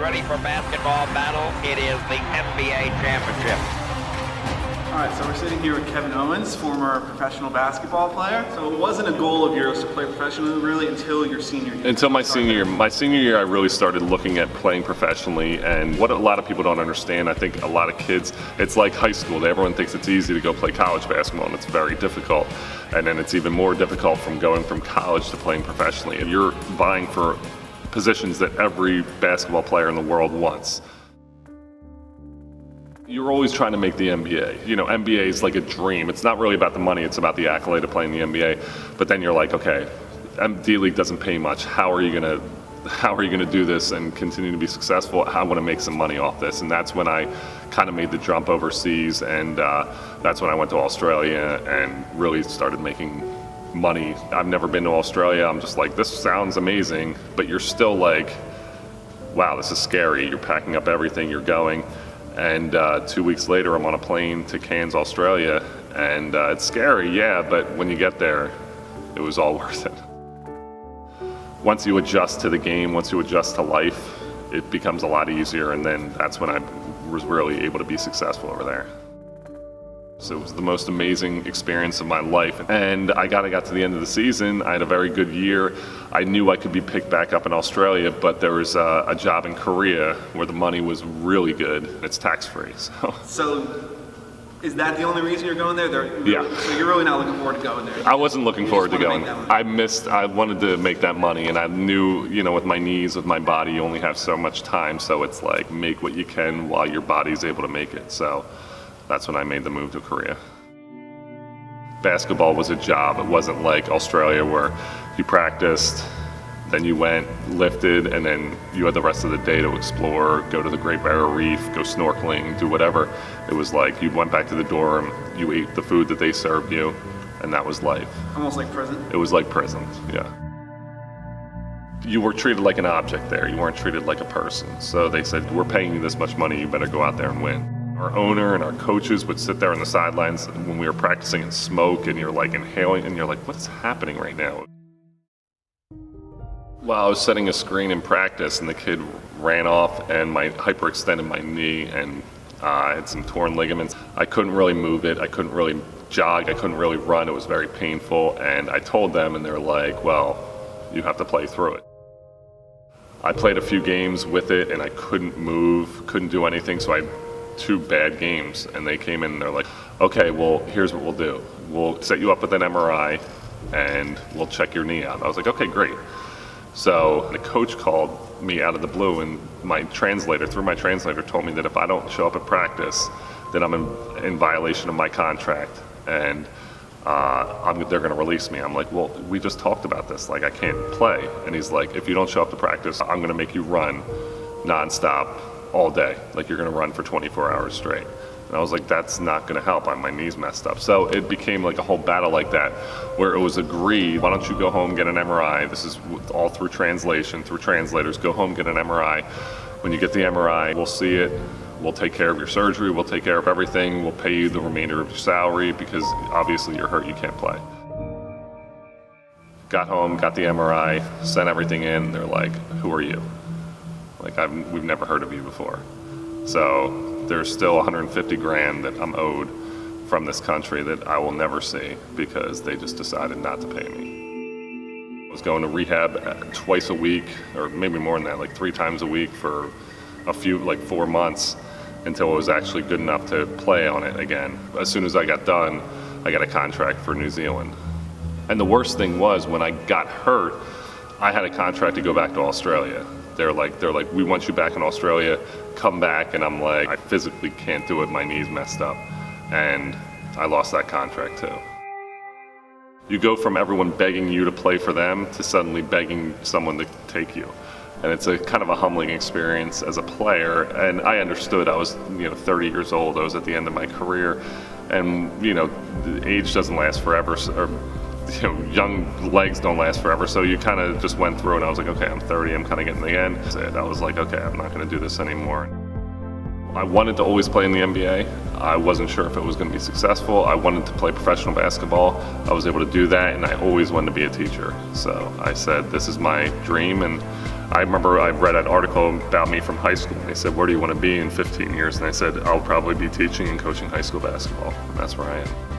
ready for basketball battle. It is the NBA championship. All right, so we're sitting here with Kevin Owens, former professional basketball player. So it wasn't a goal of yours to play professionally really until your senior year. Until my senior year. My senior year, I really started looking at playing professionally. And what a lot of people don't understand, I think a lot of kids, it's like high school. Everyone thinks it's easy to go play college basketball, and it's very difficult. And then it's even more difficult from going from college to playing professionally. And you're vying for positions that every basketball player in the world wants. You're always trying to make the NBA. You know, NBA is like a dream. It's not really about the money, it's about the accolade of playing the NBA. But then you're like, okay, D-League doesn't pay much. How are you gonna do this and continue to be successful? I want to make some money off this. And that's when I kind of made the jump overseas, and that's when I went to Australia and really started making money. I've never been to Australia. I'm just like, this sounds amazing, but you're still like, wow, this is scary. You're packing up everything, you're going. And 2 weeks later, I'm on a plane to Cairns, Australia, and it's scary, yeah, but when you get there, it was all worth it. Once you adjust to the game, once you adjust to life, it becomes a lot easier, and then that's when I was really able to be successful over there. So it was the most amazing experience of my life. And I got to the end of the season. I had a very good year. I knew I could be picked back up in Australia, but there was a job in Korea where the money was really good. It's tax-free. So is that the only reason you're going there? Yeah. So you're really not looking forward to going there? I wasn't looking forward to going. I wanted to make that money, and I knew, you know, with my knees, with my body, you only have so much time. So it's like, make what you can while your body's able to make it. So that's when I made the move to Korea. Basketball was a job. It wasn't like Australia where you practiced, then you went, lifted, and then you had the rest of the day to explore, go to the Great Barrier Reef, go snorkeling, do whatever. It was like you went back to the dorm, you ate the food that they served you, and that was life. Almost like prison? It was like prison, yeah. You were treated like an object there. You weren't treated like a person. So they said, we're paying you this much money, you better go out there and win. Our owner and our coaches would sit there on the sidelines when we were practicing and smoke, and you're like inhaling, and you're like, what's happening right now? Well, I was setting a screen in practice, and the kid ran off, and I hyperextended my knee, and I had some torn ligaments. I couldn't really move it. I couldn't really jog. I couldn't really run. It was very painful, and I told them, and they're like, well, you have to play through it. I played a few games with it, and I couldn't move, couldn't do anything, so I had 2 bad games, and they came in and they're like, okay, well, here's what we'll do. We'll set you up with an MRI, and we'll check your knee out. I was like, okay, great. So the coach called me out of the blue, and through my translator, told me that if I don't show up at practice, then I'm in violation of my contract, and they're going to release me. I'm like, well, we just talked about this. Like, I can't play. And he's like, if you don't show up to practice, I'm going to make you run nonstop all day. Like, you're going to run for 24 hours straight. And I was like, that's not going to help. My knee's messed up. So it became like a whole battle like that, where it was agreed, why don't you go home, get an MRI? This is all through translation, through translators. Go home, get an MRI. When you get the MRI, we'll see it. We'll take care of your surgery. We'll take care of everything. We'll pay you the remainder of your salary because obviously you're hurt, you can't play. Got home, got the MRI, sent everything in. They're like, who are you? Like, we've never heard of you before. So there's still 150 grand that I'm owed from this country that I will never see because they just decided not to pay me. I was going to rehab twice a week, or maybe more than that, like 3 times a week for like 4 months until it was actually good enough to play on it again. As soon as I got done, I got a contract for New Zealand. And the worst thing was when I got hurt, I had a contract to go back to Australia. They're like, we want you back in Australia, come back. And I'm like, I physically can't do it, my knee's messed up. And I lost that contract too. You go from everyone begging you to play for them to suddenly begging someone to take you. And it's a kind of a humbling experience as a player. And I understood, I was 30 years old, I was at the end of my career. And the age doesn't last forever, or young legs don't last forever, so you kind of just went through, and I was like, okay, I'm 30, I'm kind of getting the end. I was like, okay, I'm not going to do this anymore. I wanted to always play in the NBA. I wasn't sure if it was going to be successful. I wanted to play professional basketball. I was able to do that, and I always wanted to be a teacher. So I said, this is my dream. And I remember I read an article about me from high school. And they said, where do you want to be in 15 years? And I said, I'll probably be teaching and coaching high school basketball. And that's where I am.